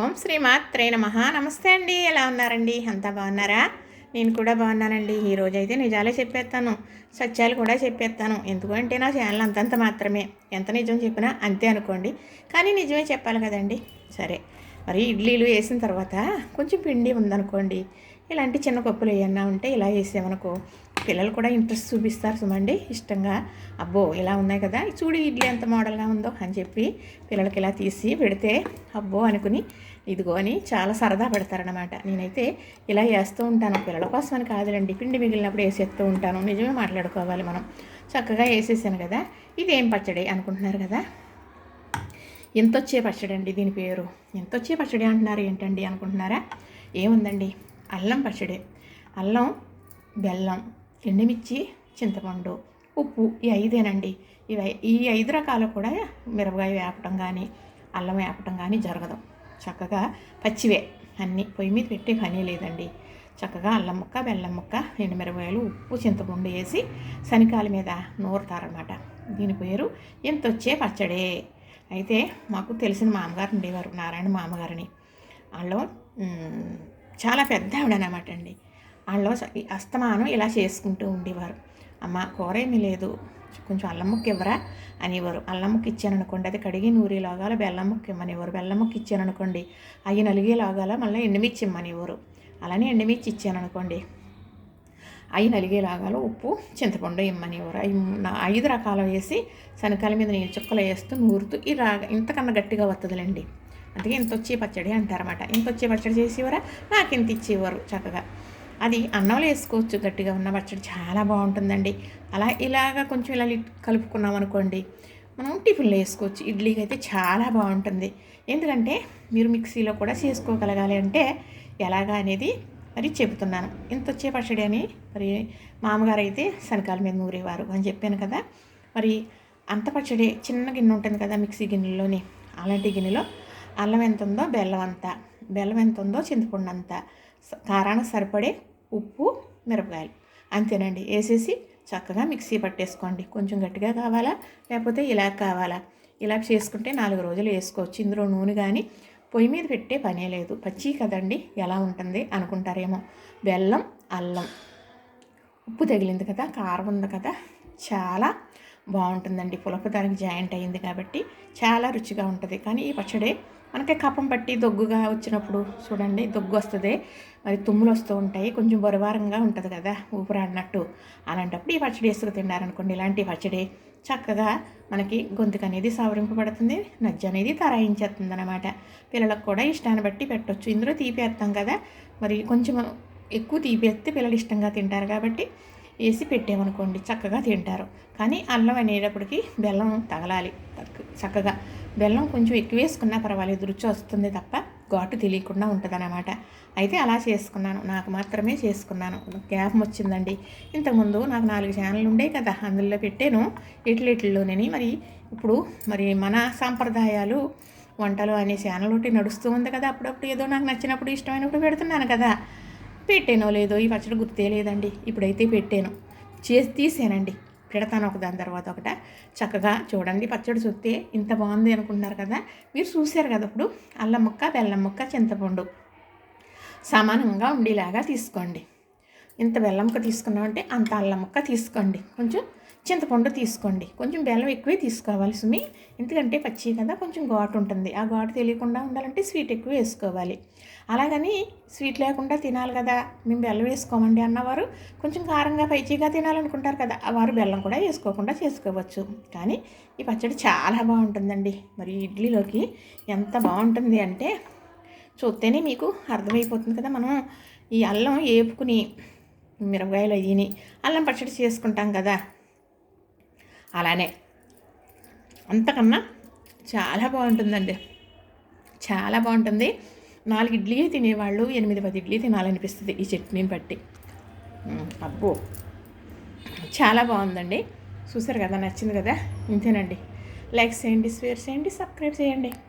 ఓం శ్రీ మాత్రే నమః. నమస్తే అండి. ఎలా ఉన్నారండి? అంతా బాగున్నారా? నేను కూడా బాగున్నానండి. ఈరోజైతే నిజాలే చెప్పేస్తాను, సత్యాలు కూడా చెప్పేస్తాను. ఎందుకంటే నా ఛానల్ అంతంత మాత్రమే, ఎంత నిజం చెప్పినా అంతే అనుకోండి. కానీ నిజమే చెప్పాలి కదండి. సరే, మరి ఇడ్లీలు వేసిన తర్వాత కొంచెం పిండి ఉందనుకోండి, ఇలాంటి చిన్న కప్పులు ఏమన్నా ఉంటే ఇలా వేసామనుకో, పిల్లలు కూడా ఇంట్రెస్ట్ చూపిస్తారు సుమండి, ఇష్టంగా. అబ్బో ఇలా ఉన్నాయి కదా, చూడు ఇడ్లీ ఎంత మోడల్గా ఉందో అని చెప్పి పిల్లలకి ఇలా తీసి పెడితే అబ్బో అనుకుని ఇదిగో అని చాలా సరదా పెడతారనమాట. నేనైతే ఇలా వేస్తూ ఉంటాను, పిల్లల కోసం అని కాదులండి, పిండి మిగిలినప్పుడు వేసేస్తూ ఉంటాను. నిజమే మాట్లాడుకోవాలి మనం. చక్కగా వేసేసాను కదా, ఇదేం పచ్చడి అనుకుంటున్నారు కదా. ఎంతొచ్చే పచ్చడి అండి దీని పేరు. ఎంతొచ్చే పచ్చడి అంటున్నారు ఏంటండి అనుకుంటున్నారా? ఏముందండి, అల్లం పచ్చడి. అల్లం, బెల్లం, ఎండుమిర్చి, చింతపండు, ఉప్పు, ఈ ఐదేనండి. ఈ 5 రకాలు కూడా మిరపకాయ వేపటం కానీ అల్లం వేపటం కానీ జరగదు. చక్కగా పచ్చివే అన్నీ, పొయ్యి మీద పెట్టే పని లేదండి. చక్కగా అల్లం ముక్క, బెల్లం ముక్క, ఎండుమిరపకాయలు, ఉప్పు, చింతపండు వేసి శనికాల మీద నూరుతారనమాట. దీని పేరు ఎంతొచ్చే పచ్చడే. అయితే మాకు తెలిసిన మామగారు ఉండేవారు, నారాయణ మామగారిని. వాళ్ళు చాలా పెద్ద ఆవిడనమాట అండి. వాళ్ళు అస్తమానం ఇలా చేసుకుంటూ ఉండేవారు. అమ్మ కూర ఏమీ లేదు, కొంచెం అల్లం ముక్క ఇవ్వరా అనేవారు. అల్లం ముక్క ఇచ్చాననుకోండి, అది కడిగి నూరి లాగాల బెల్లం ముక్క ఇమ్మనేవారు. బెల్లం ముక్క ఇచ్చాననుకోండి, అవి నలిగే లాగాల మళ్ళీ ఎండుమిర్చి ఇమ్మనేవారు. అలానే ఎండుమిర్చి ఇచ్చాననుకోండి, అవి నలిగే లాగాలు ఉప్పు, చింతపండు ఇమ్మనేవారు. 5 రకాలు వేసి శనకాల మీద నీళ్ళు చుక్కలు వేస్తూ నూరుతూ ఇంతకన్నా గట్టిగా వస్తుందిలేండి. అందుకే ఇంతొచ్చే పచ్చడి అంటారన్నమాట. ఇంతొచ్చే పచ్చడి చేసేవారా, నాకు ఇంత ఇచ్చేవారు చక్కగా. అది అన్నంలో వేసుకోవచ్చు, గట్టిగా ఉన్న పచ్చడి చాలా బాగుంటుందండి. ఇలాగా కొంచెం ఇలా కలుపుకున్నాం అనుకోండి, మనం టిఫిన్లో వేసుకోవచ్చు. ఇడ్లీకి అయితే చాలా బాగుంటుంది. ఎందుకంటే మీరు మిక్సీలో కూడా చేసుకోగలగాలి. అంటే ఎలాగా అనేది మరి చెబుతున్నాను. ఇంతొచ్చే పచ్చడి అని మరి మామగారు అయితే శనకాల మీద నూరేవారు అని చెప్పాను కదా. మరి అంత పచ్చడి చిన్న గిన్నె ఉంటుంది కదా మిక్సీ గిన్నెలోని, అలాంటి గిన్నెలో అల్లం ఎంత ఉందో బెల్లం ఎంత ఉందో చింతపండు అంత, కారానికి సరిపడే ఉప్పు, మిరపకాయలు అంతేనండి వేసేసి చక్కగా మిక్సీ పట్టేసుకోండి. కొంచెం గట్టిగా కావాలా లేకపోతే ఇలా కావాలా, ఇలా చేసుకుంటే 4 రోజులు వేసుకోవచ్చు. ఇందులో నూనె కానీ పొయ్యి మీద పెట్టే పనే లేదు. పచ్చి కదండి, ఎలా ఉంటుంది అనుకుంటారేమో. బెల్లం, అల్లం, ఉప్పు తగిలింది కదా, కారం ఉంది కదా, చాలా బాగుంటుందండి. పులపు దానికి జాయింట్ అయ్యింది కాబట్టి చాలా రుచిగా ఉంటుంది. కానీ ఈ పచ్చడి మనకి కఫం పట్టి దగ్గుగా వచ్చినప్పుడు చూడండి, దగ్గు వస్తుంది, మరి తుమ్ములు వస్తూ ఉంటాయి, కొంచెం బొరవారంగా ఉంటుంది కదా, ఊపిరాడినట్టు. అలాంటప్పుడు ఈ పచ్చడి వేసుకు తిన్నారనుకోండి, ఇలాంటి పచ్చడి చక్కగా మనకి గొంతుకు అనేది సవరింపబడుతుంది, నజ్జు అనేది తరాయించేస్తుంది అనమాట. పిల్లలకు కూడా ఇష్టాన్ని బట్టి పెట్టవచ్చు. ఇందులో తీపేస్తాం కదా, మరి కొంచెం ఎక్కువ తీపేస్తే పిల్లలు ఇష్టంగా తింటారు కాబట్టి వేసి పెట్టామనుకోండి చక్కగా తింటారు. కానీ అల్లం అనేటప్పటికి బెల్లం తగలాలి చక్కగా. బెల్లం కొంచెం ఎక్కువ వేసుకున్నా పర్వాలేదు, రుచి వస్తుంది తప్ప ఘాటు తెలియకుండా ఉంటుందన్నమాట. అయితే అలా చేసుకున్నాను, నాకు మాత్రమే చేసుకున్నాను. జ్ఞాపకం వచ్చిందండి. ఇంతకుముందు నాకు 4 ఛానళ్ళు ఉండే కదా, అందులో పెట్టాను ఇట్లిట్లలోనే. మరి ఇప్పుడు మరి మన సాంప్రదాయాలు వంటలు అనే ఛానల్ ఒకటి నడుస్తూ ఉంది కదా. అప్పుడప్పుడు ఏదో నాకు నచ్చినప్పుడు ఇష్టమైనప్పుడు పెడుతున్నాను కదా. పెట్టానో లేదో ఈ పచ్చడి గుర్తే లేదండి. ఇప్పుడైతే పెట్టాను, తీసానండి, పెడతాను ఒకదాని తర్వాత ఒకట. చక్కగా చూడండి, పచ్చడి చూస్తే ఇంత బాగుంది అనుకుంటున్నారు కదా. మీరు చూశారు కదా. ఇప్పుడు అల్లం ముక్క, బెల్లం ముక్క, చింతపండు సమానంగా ఉండేలాగా తీసుకోండి. ఇంత బెల్లం ముక్క తీసుకున్నామంటే అంత అల్లం ముక్క తీసుకోండి, కొంచెం చింతపండు తీసుకోండి, కొంచెం బెల్లం ఎక్కువే తీసుకోవాలి సుమి. ఎందుకంటే పచ్చి కదా, కొంచెం ఘాటు ఉంటుంది. ఆ ఘాటు తెలియకుండా ఉండాలంటే స్వీట్ ఎక్కువ వేసుకోవాలి. అలాగని స్వీట్ లేకుండా తినాలి కదా, మేము బెల్లం వేసుకోమండి అన్నవారు కొంచెం కారంగా పైచిగా తినాలనుకుంటారు కదా, వారు బెల్లం కూడా వేసుకోకుండా చేసుకోవచ్చు. కానీ ఈ పచ్చడి చాలా బాగుంటుందండి. మరి ఇడ్లీలోకి ఎంత బాగుంటుంది అంటే చూస్తేనే మీకు అర్థమైపోతుంది కదా. మనం ఈ అల్లం వేపుకుని మిరపకాయలు అయ్యి అల్లం పచ్చడి చేసుకుంటాం కదా, అలానే అంతకన్నా చాలా బాగుంటుందండి. చాలా బాగుంటుంది. 4 ఇడ్లీ తినేవాళ్ళు 8-10 ఇడ్లీ తినాలనిపిస్తుంది ఈ చట్నీని బట్టి. అబ్బో చాలా బాగుందండి. చూసారు కదా, నచ్చింది కదా. ఇంతేనండి. లైక్ చేయండి, షేర్ చేయండి, సబ్స్క్రైబ్ చేయండి.